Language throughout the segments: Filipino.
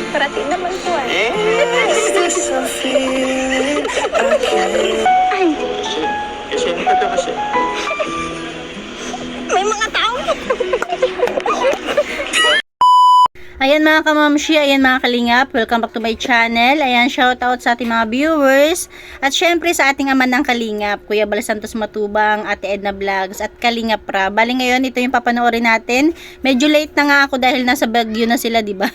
Parati naman po eh. Ay, Kasi ito kasi. may mga tao. Ayan mga kamamshi, ayan mga kalingap, welcome back to my channel. Ayan, shout out sa ating mga viewers. At syempre sa ating ama ng kalingap, Kuya Bal Santos Matubang, Ate Edna Vlogs, at Kalingap Ra. Bali ngayon, ito yung papanoorin natin. Medyo late na nga ako dahil nasa Baguio na sila, diba?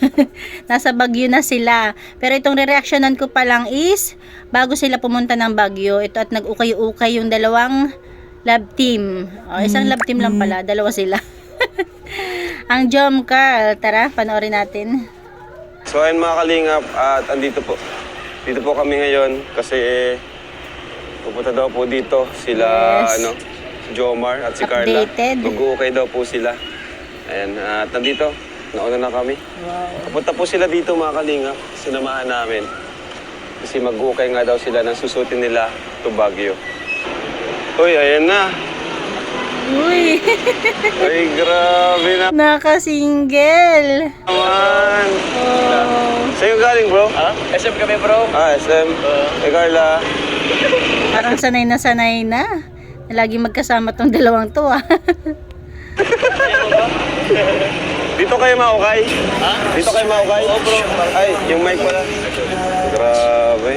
Nasa Baguio na sila. Pero itong re-reactionan ko pa lang is, bago sila pumunta ng Baguio, ito at nag-ukay-ukay yung dalawang love team. O, isang love team lang pala, dalawa sila. Ang Jom Carl, tara, panoorin natin. So ayun mga kalingap, at andito po. Dito po kami ngayon kasi pupunta daw po dito sila Yes. Jomar at si Carla. Updated. Mag-uukay daw po sila. Ayan, at nandito, nauna na kami. Wow. Pupunta po sila dito mga kalingap, sinamahan namin. Kasi mag-uukay nga daw sila ng susutin nila to Baguio. Uy, ayan na. Uy, Ay, grabe na naka-single. naman. Oh, Sa'yo galing, bro? Ha? SM kami, bro. Ah, SM. Carla. parang sanay na. Lagi magkasama tong dalawang to ah. Dito kayo maukay? Ha? Dito kayo maukay? Oo, bro. Ay, yung mic pala. Grabe.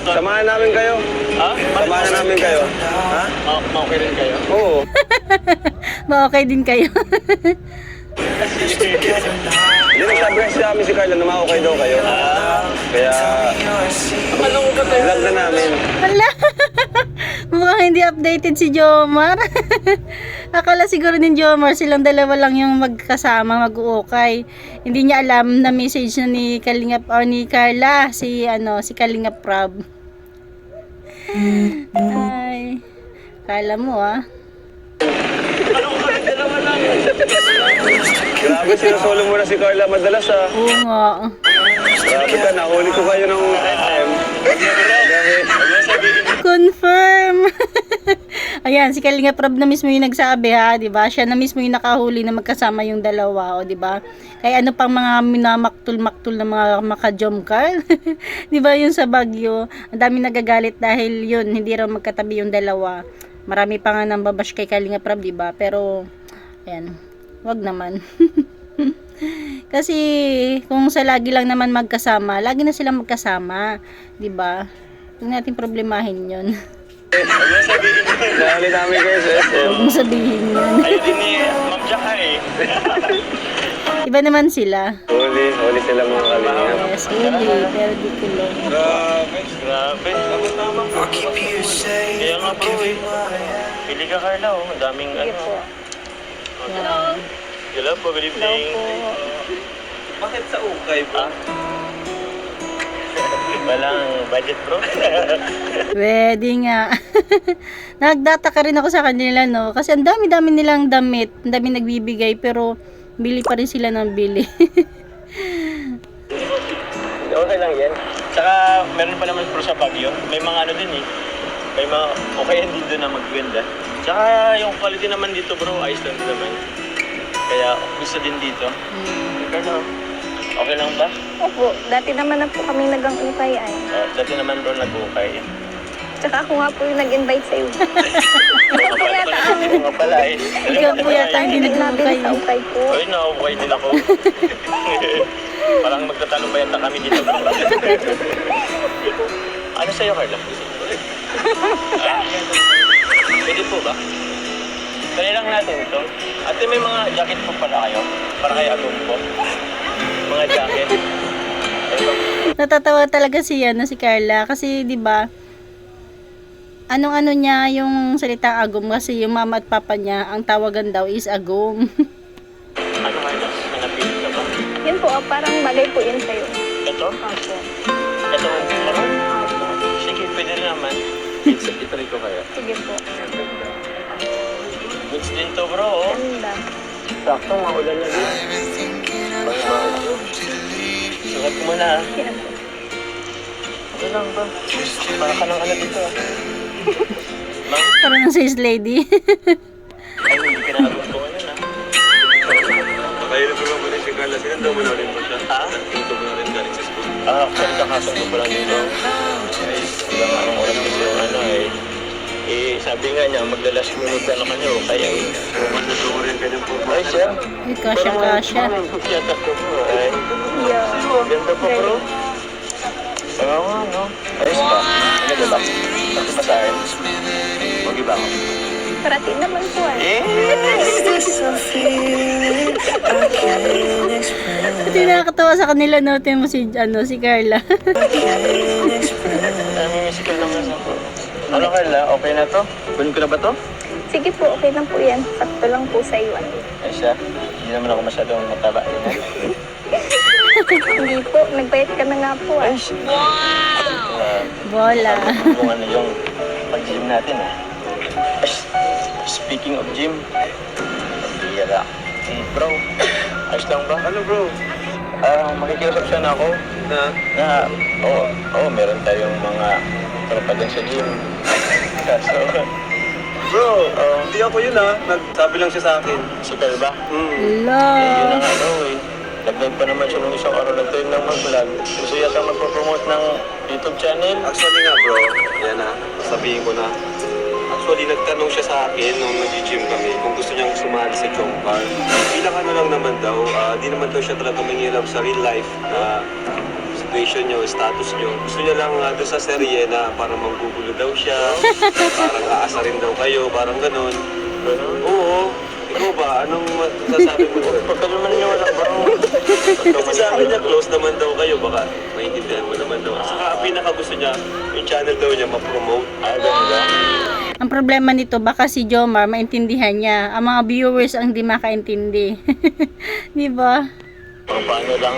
Samahan namin kayo. Ha? Samahan namin kayo. Ha? Ma-okay rin kayo? Oo. Ma-okay din kayo. Hindi, nagsabi kasi sa amin si Carla na maukay daw kayo. Kaya, Ano ko ba tayo? vlog na namin. Hala. Mukhang hindi updated si Jomar. Akala siguro ni Jomar silang dalawa lang yung magkasama, mag-uukay. Hindi niya alam na message na ni Kalingap or ni Carla si Kalingap Rob. Ay. Kala mo ah. Ano ko ba? Dalawa lang. Grabe, sinusolo mo na si Carla madalas ah. Oo nga. Grabe ka, nahuli ko kayo ng SM. Grabe. Confirm. Ayan, si Kalingap Rob na mismo yung nagsabi ha, 'di ba? Siya na mismo yung nakahuli na magkasama yung dalawa, o 'di ba? Kaya ano pang mga minamaktul-maktul na mga maka-Jom Carl? 'Di ba yung sa Baguio? Ang dami nagagalit dahil yun, hindi raw magkatabi yung dalawa. Marami pa nga nang babash kay Kalingap Rob, 'di ba? Pero ayan, wag naman. Kasi kung sa lagi lang naman magkasama, lagi na silang magkasama, 'di ba? Huwag natin problemahin 'yon. Dahil namin kayo sa SM. Huwag mo sabihin 'yon. Ayaw din ni Ma'am Jaka eh. Iba naman sila. Huli sila mga kalingap. Yes, huli, pero di kulong. Grabe. Grabe. Tama bro. Kaya nga bro eh. Pili ka Carla oh. Ang daming ano. Wow. Hello po, good evening. Bakit sa ukay Ah? Walang budget bro. Pwede nga. Nagdata ka rin ako sa kanila, no? Kasi ang dami-dami nilang damit. Ang dami nagbibigay, pero bili pa rin sila ng bili. Okay lang yan. Tsaka meron pa naman bro sa Baguio. May mga ano din eh. May mga okay yan dito na magwenda. Tsaka yung quality naman dito bro, ayos lang din naman. Kaya gusto din dito. Carla, okay lang ba? Opo, dati naman na po kami nagang-ukay ay. Dati naman bro nag-ukay. Tsaka ako nga po yung nag-invite sa'yo. Ako nga pala eh. Ikaw po yata hindi Naglabi nag-ukay. sa ukay po. Uy, na-ukay din ako. Parang magtatalo ba yata kami dito bro? Ano sa'yo Carla? Pwede po ba? Kaya lang natin ito. Ate, may mga jacket po pala kayo? Para kay Agong po. Mga jacket. Natatawa talaga si Carla. Kasi, di ba, anong-ano niya yung salitang agom. Kasi yung mama at papa niya, ang tawagan daw is agom. Ano Carla? May napili ka ba? Yun po, parang bagay po yun sa'yo. Ito? Opo. Ito ang meron? Opo. Sige, pwede rin naman. Itry ko kaya. Sige po. Goods din to bro. Oh. Ganda. Sakto, maulan na din. Sukat ko muna ha. Yan po. Ano lang ba? Para ka ng ano dito ah. Ma'am, Parang ng sales lady. ay hindi pinagod ko ngayon ah. Nakahilip ko lang po rin si Carla, sinundan mo na rin po siya. Ha? Sinundan mo na rin galing sa school. Actually, kakasundo ko lang dito. Ilang anong oras kasi yung ano eh. Sabi nga niya, maglalas minute na kanya o kaya eh. Manluto ko rin kanyang po. Ay, siya. Uy, kasya. Yatak ko bro. Ay, ganda pa bro. Oo nga, no? Ayos ba? Ano ba? Bakit ba sa akin? Huwag iba ako. Parati naman po ay. Pati nakakatawa sa kanila, notin mo si Carla. Namimiss ka lang nga po. Ano Carla? Okay na to? Kunin ko na ba to? Sige po, okay lang po yan. Sakto lang po sa iwan. Ay siya. Hindi naman ako masyadong mataba. Hindi po, nagbayad ka na nga po Ay, ay. siya. Bola. Kung ano yung pag-gym natin ah. Ay, speaking of gym, bihira. Bro, ayos lang ba? Ano bro? Makikiusap siya na ako na meron tayong mga tropa din sa gym. Kaso, Bro, hindi ako yun nagsabi lang siya sa akin. si Carl ba? Hello. Yun ang ano eh. Nag-live pa naman siya nung isang araw na tayo ng mag-vlog. Gusto yata magpo-promote ng YouTube channel. Actually nga bro, yan sabihin ko na. Actually, nagtanong siya sa akin nung nag-gym kami kung gusto niyang sumali sa Chong Bar. Bilang ano lang naman daw, di naman daw siya talaga manghirap sa real life na situation niyo, status niyo. Gusto niya lang doon sa serye na parang manggugulo daw siya, parang aasarin daw kayo, parang ganun. Oo. Ikaw ba? Anong masasabi mo doon? Pagka naman niya wala ba? Kasi sa akin niya, close naman daw kayo. Baka maintindihan mo naman daw. Saka pinaka gusto niya, yung channel daw niya ma-promote. Ganda. Ang problema nito, baka si Jomar maintindihan niya. Ang mga viewers ang di makaintindi. Di ba? Pang paano lang,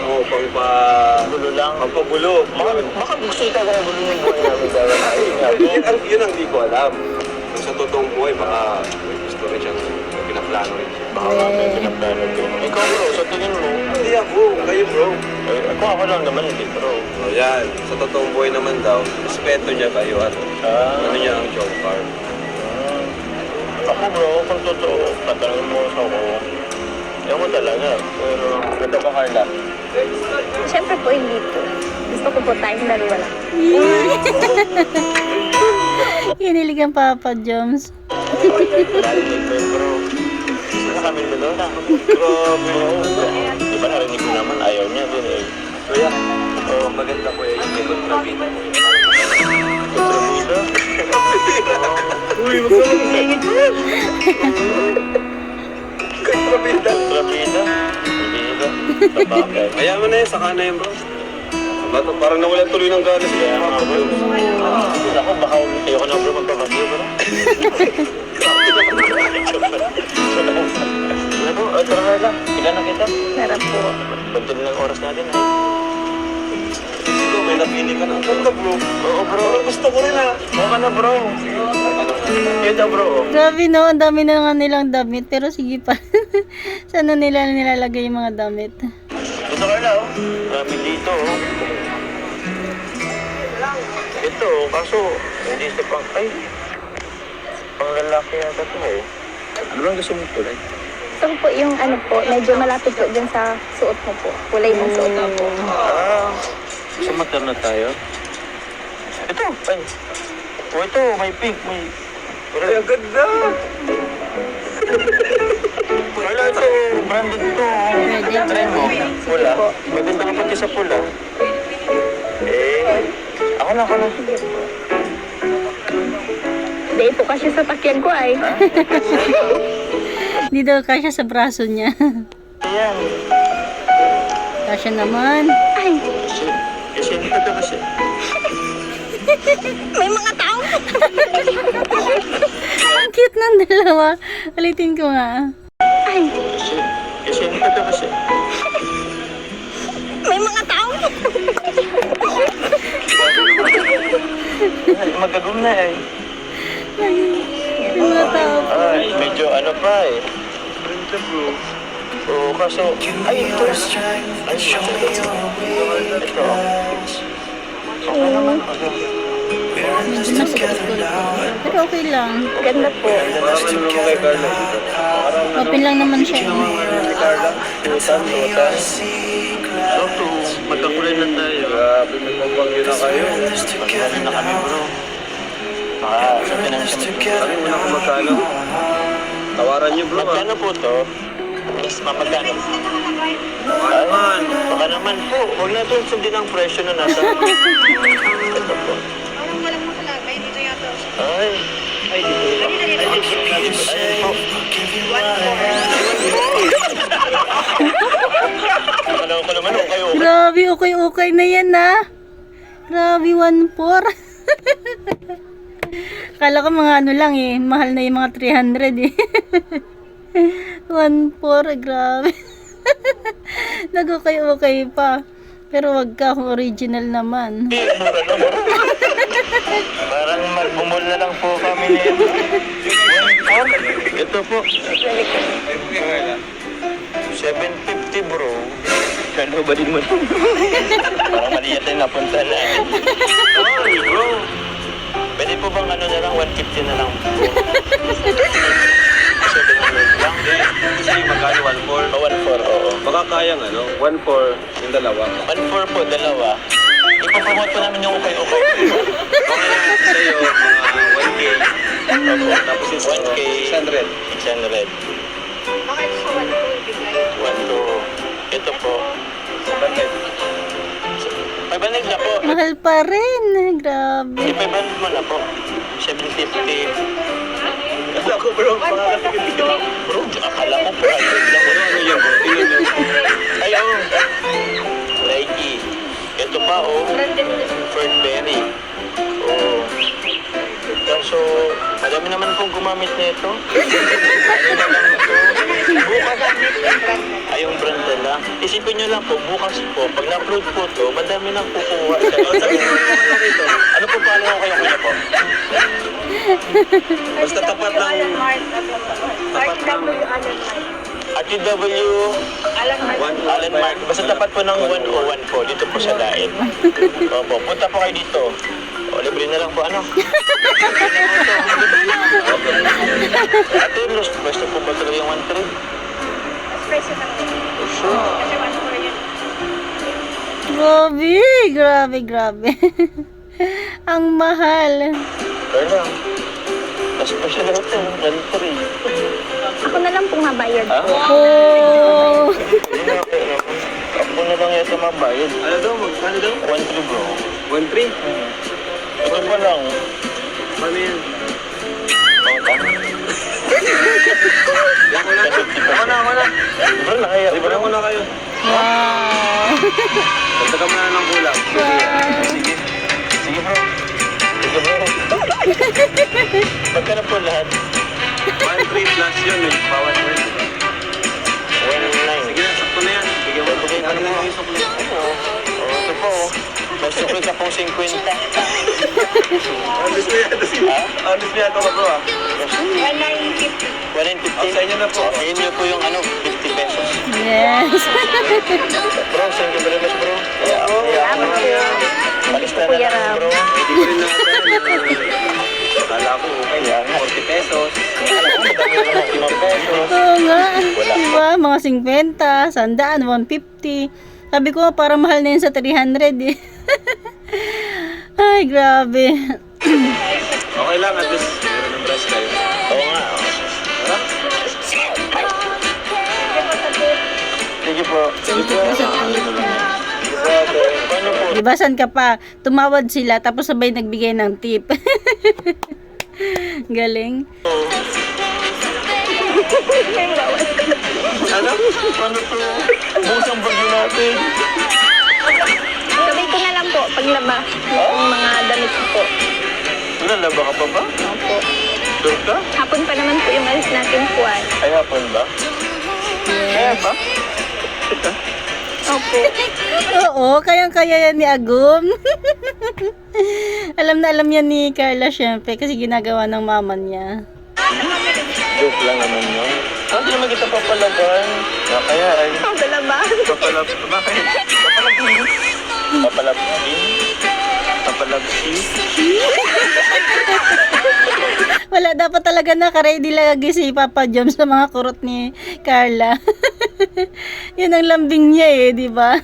gulo lang. Pagpabulo. Baka gusto ito kaya gulo ng buhay namin dahil Yun ang di ko alam. Kung sa totoong buhay, baka may gusto rin siyang pinaplano rin siya. baka may pinaplano din. Ikaw bro, sa tingin mo, Hindi ako, kayo bro. ako lang naman hindi bro. O yan, sa totoong buhay naman daw, respeto niya kayo at ano niya ang Chong Bar. Ako bro, kung totoo, tatanungin mo sa ako. Ewan ko talaga, pero ganda ba Carla? Siyempre po, hindi po. Gusto ko po tayong dalawa lang. Kinilig ang Papa Joms. Narinig mo yun bro. Gusto na kami dalawa na. Grabe. Di ba narinig mo naman, ayaw niya din eh. Kuya, maganda ko yung may kontrabita mo. Kontrabida? Uy, magkakagigit mo yan. Kontrabita. Kontrabida? Hindi ba? Sabagay. Kaya mo na yun, saka na yun bro. Parang nawalan tuloy ng ganas Kaya niya. nga bro. Ako, baka ayoko na bro magpapagyo bro. Ano bro, tara na lang. Ilan na kita? Sarap po. Pagdali ng oras natin eh. Ikaw, may napili ka na. Ganda bro. Oo bro. Gusto ko rin Oo ka na bro. Yun na bro. Grabe no, ang dami na nga nilang damit. Pero sige pa. Saan na nila nilalagay yung mga damit? Ito ka na oh. Marami dito oh. Ito, kaso hindi ito pang, pang lalaki yata ito eh. Ano bang gusto mong kulay? Gusto ko po yung ano po, medyo malapit po dyan sa suot mo po. Kulay ng suot mo po. Sumater na tayo. Ito, ay. Oh, ito, may pink, may... Ay, ang ganda. Wala ito, branded ito. Pwede. Try mo. Pula. Maganda ka pati sa pula. Ako na. Hindi po kasi sa takyan ko ay. Hindi daw kasya sa braso niya. Ayan. Kasya naman. Ay, Kasi hindi ka kasi. may mga tao. Ang cute ng dalawa. Ulitin ko nga. Ay, Kasi hindi ka kasi. may mga tao. Magagum na eh. Yung mga tao. Ay, medyo ano pa eh. Ganda bro. Oo, kaso... Ay, ito. Ay, ito. Okay naman. Medyo nasuot-suot. Pero okay lang. Ganda po. Parang ano naman kay Carla dito. Parang Open lang naman siya. si Carla. Tutan. So, magkakulay na tayo. Grabe, may mabagyo na kayo. Magkano na kami, bro. Baka sa financial. Sabi mo na kung magkano. Tawaran niyo bro. Magkano po to? Mas magkano? Naman. Baka naman po. Huwag natin sundin ang presyo na nasa. Ito po. Parang walang makalagay dito yata. Ay. Ay, dito. Ay, po. Akala ko naman, okay. Grabe, okay na yan Grabe, 1.4. Kala ko mga ano lang mahal na yung mga 300 1.4, grabe. Nag-okay pa. Pero wag ka kung original naman. Mura na, bro. Parang magbumol na lang po kami ni Ito po. 750 bro. Kano ba din mo? Parang mali yata yung napunta na. Oh, bro. Pwede po bang ano na lang, 150 na lang po? 700 lang. Kasi magkano 1.4. 1.4, oo. Baka kayang 1.4 yung dalawa. 1.4 po, dalawa. Ipopromote po namin yung okay-okay. Baka sa'yo, mga 1K. Opo. Tapos yung 1K. 600. 600. Bakit sa 1 to ibigay? 1 Ito po. 500 na po. Mahal pa rin. Grabe. 500 mo na po. 750. Kasi ako bro, makakatigil ka. Bro, akala ko 400 lang. Ano yan bro? Tingnan nyo. Ayaw. Nike. Ito pa oh. Fernberry. Oh. So, madami naman pong gumamit nito. Ano na lang ito? Bukas. Ay, yung brand nila. Isipin nyo lang po, bukas po, pag na-upload po to, madami nang kukuha. Ano po paano ko kayo kaya po? Basta tapat lang. Alan Mart. RTW Alan Mart. RTW Alan Mart. Allen Mark. Basta tapat po ng 101 po dito po sa Daet. Opo, punta po kayo dito. O, libre na lang po ano. Ate, gusto po ba talaga yung 1.3? Presyo lang yun. Sure. Kasi 1 for yun. Grabe. Ang mahal. Kaya lang. Mas pa siya lahat yung 1.3. Ako na lang pong mabayad Ha? po. Oh. Hindi na, okay naman. Ako na lang yata mabayad. Ano daw? Magkano daw? 1.3 bro. 1.3? Ito pa lang. Paano yan? Ako na. Bro, nakaya. Libre ko na kayo. Wow. Pagtaka mo na ng kulang. Sige. Sige bro. Sige bro. Magkano po lahat? 1.3 plus yun. May bawat mo yun. 1.9. Sige na, sakto na yan. Bigyan mo. Bigay ka Ano na. na yung sukli? Oo, ito po. May sukli ka pong 50. Honest na yan. Honest na yan ito ka bro ah. 1950. 150. Sa inyo na po. Ayun nyo po yung 50 pesos. Yes. Bro, thank you very much bro. Salamat po. Palis na Kuya lang Ram. bro. Hindi ko rin nakatahan. Kala ko okay lang. 40 pesos. Alam ko, madami na 5 pesos. Oo nga. Diba? Mga 50, 100, 150. Sabi ko, para mahal na yun sa 300 Ay, grabe. Okay lang, at least meron ng brush kayo. Oo nga. Sige po. Sige po. Paano po? Diba, saan ka pa? Tumawad sila, tapos sabay nagbigay ng tip. Galing. Ano? Paano po? Bukas ang bagyo natin. Sabay ko na lang po paglaba yung mga damit ko po. Lalaba ka pa ba? Opo. Sure ka? Hapon pa naman po yung alis natin po ay. Ay, hapon ba? Kaya ba? Opo. Oo, kayang-kaya yan ni Agum. Alam na alam yan ni Carla, syempre, kasi ginagawa ng mama niya. Joke lang naman yun. Hindi naman kita papalaban. Kaya ay... Ang dalaban. Bakit? Papalabin? Papalabin? Kapalabsi. Wala, dapat talaga naka-ready lagi si Papa Jom sa mga kurot ni Carla. Yun ang lambing niya eh, di ba?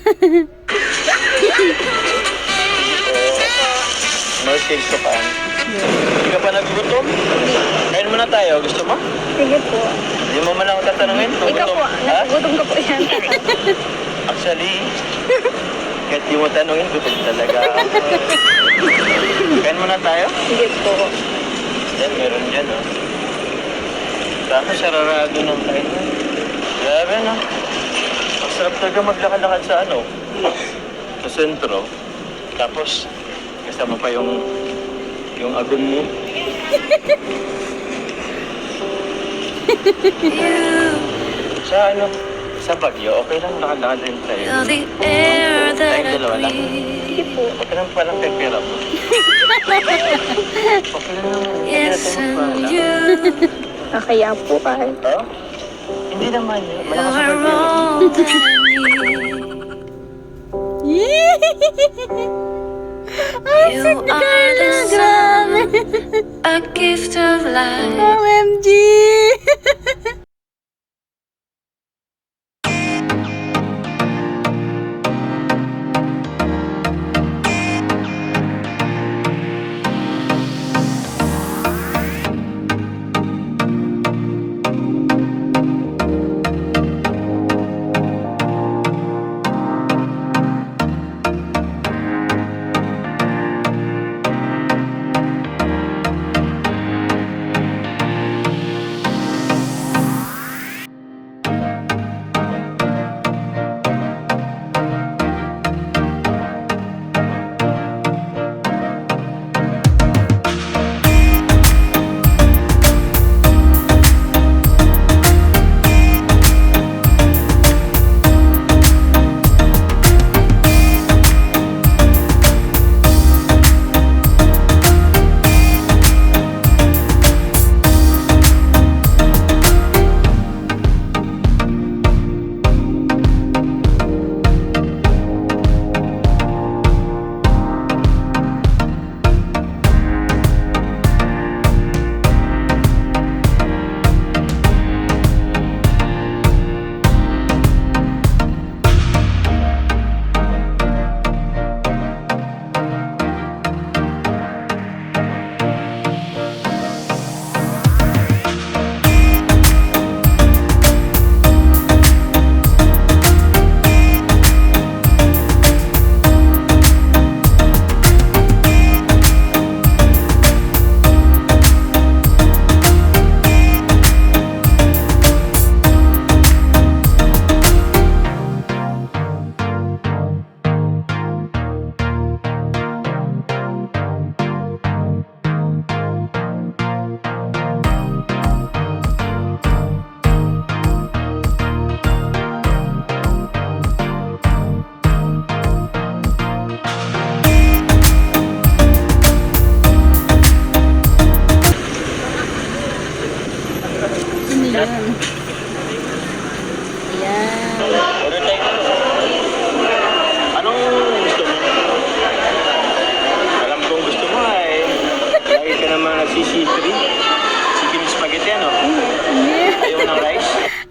Markings ka pa. Hindi ka pa nagugutom? Kain muna tayo. Gusto mo? Sige po. Hindi mo man ako tatanungin kung Ikaw gutom. po, Ha? nagutom ka po yan. Actually, kahit di mo tanungin, gutom talaga ako. Kain muna tayo? Sige po. Yan, meron dyan, oh. Tapos, sararado ng kain. Grabe, no? Ang sarap talaga maglakad-lakad sa ano? Sa sentro. Tapos, kasama pa yung agong mo. Sa ano? Sa Baguio, okay lang lakad-lakad rin tayo. Tayong dalawa lang. Sige po. Huwag ka nang palang pera mo. Okay lang naman. Hindi natin magpala. Kaya po kahit. Oh? Hindi naman yun. Malakas sa Baguio. Ay, You are the sun, a gift of life. OMG!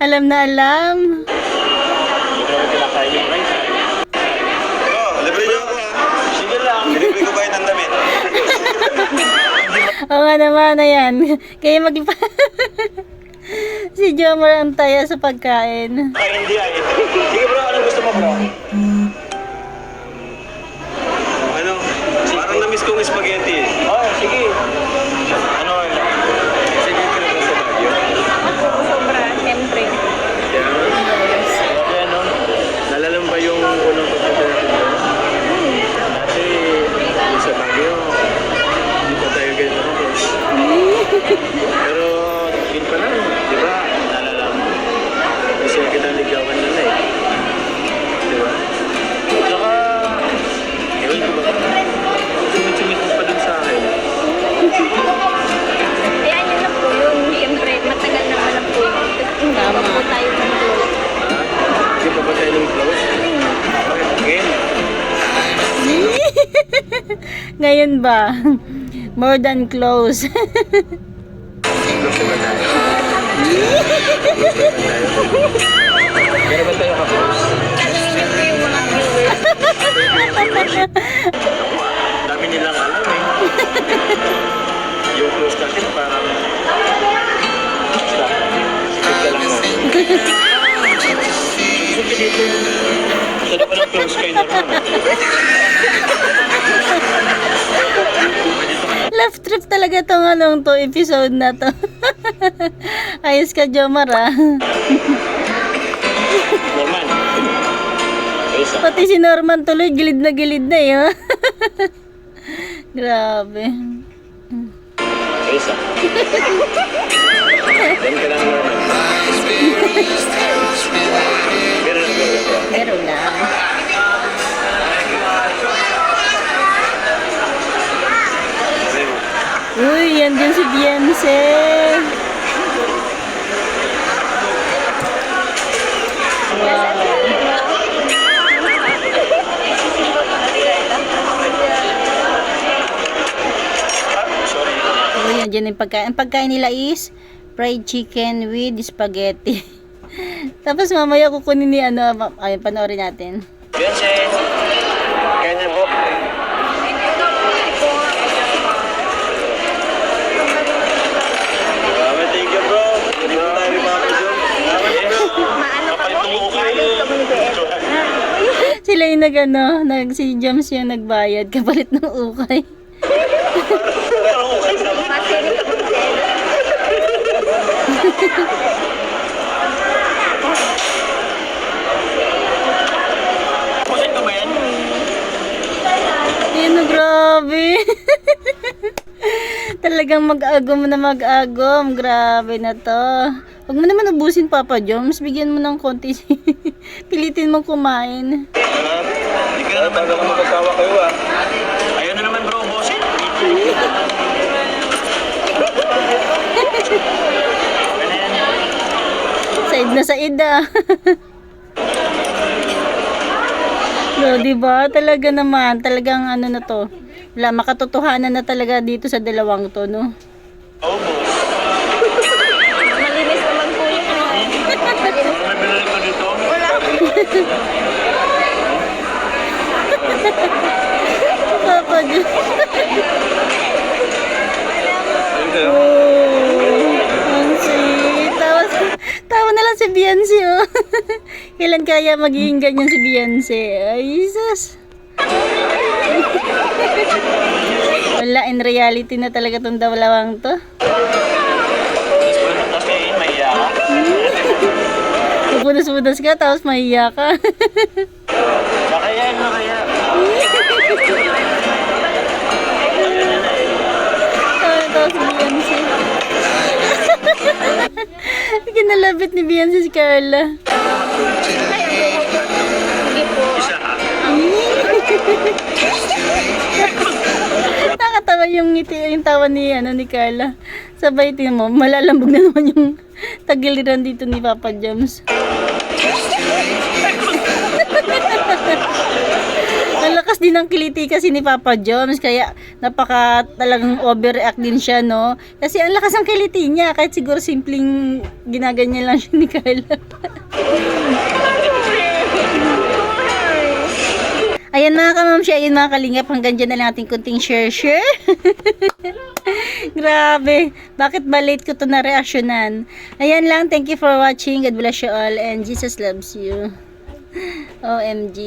Alam na alam. Hindi ko naman kinakain yung rice. Oh, libre niyo ako ha. Sige lang. Libre ko kayo ng damit. Oo nga naman, ayan. Kaya si Jomar ang taya sa pagkain. Ay, hindi ay. Sige bro, anong gusto mo bro? Ano? Parang na-miss kong spaghetti. Oh, sige. Ano lang? Sige ka naman sa Baguio. Ako, sobra, siyempre. Okay, ano? Nalala mo ba yung unang pagpunta natin doon? Dati, yung sa Baguio, hindi pa tayo ganyan ako. Pero, yun pa lang, di ba? Nalala mo. Kasi kita ligawan na eh. Di ba? Saka, ewan ko ba? Sumit-sumit mo pa dun sa akin. Ngayon ba? More than close. Pero ba tayo ka-close? Dami nilang alam eh. Yung close natin parang sikip ka lang natin. Gusto dito. Gusto pa ng close kayo na rin. Left trip talaga tong anong to episode na to. Ayos ka, Jomar, ah. Norman. Isa. Pati si Norman tuloy gilid na eh. Oh. Grabe. Isa. Then ka lang, Norman. Meron na ba? Meron lang. Uy, yan dyan si Beyonce. Sorry. Uy, yan dyan yung pagkain. Ang pagkain nila is fried chicken with spaghetti. Tapos mamaya kukunin ni ano, ay panoorin natin. Beyonce. Kaya niya po. Thank you, bro. Hindi mo tayo rin makakasyon. Kapalit mo ko kayo. Sila yung si James yung nagbayad kapalit ng ukay. Parang okay sa mga. Kusin ko ba yan? Yun, grabe. Talagang mag-agom na mag-agom. Grabe na to. Huwag mo naman ubusin, Papa Joms. Bigyan mo ng konti. Pilitin mo kumain. Hindi ka na naman ako magkasawa kayo ah. Ayun na naman bro, bosin. Said na said ah. No, diba? Talaga naman. Talagang ano na to. Wala, makatotohanan na talaga dito sa dalawang to, no? Oh, boss. Malinis naman po yun. Ano binalik ko dito? Wala. Papa Diyos. Oh, ang sweet. Tawa na lang si Beyonce, oh. Kailan kaya magiging ganyan si Beyonce? Ay, Jesus. Wala, in reality na talaga itong dalawang to. Tapos ngayon, mahiya ka. Pupunas-punas ka, tapos mahiya ka. Makayan, makaya. Tapos Beyonce. Kinalabit ni Beyonce si Carla. Isa ka. Nakatawa yung ngiti, yung tawa ni Carla. Sabay tingnan mo, malalambog na naman yung tagiliran dito ni Papa James. Ang lakas din ng kiliti kasi ni Papa Joms, kaya napaka talagang overreact din siya, no? Kasi ang lakas ng kiliti niya, kahit siguro simpleng ginaganyan lang siya ni Carla. Ayan mga kamamsya, ayan mga kalingap, hanggang dyan na lang ating kunting share. Grabe, bakit ba late ko to na reaksyonan? Ayan lang, thank you for watching, God bless you all, and Jesus loves you. OMG.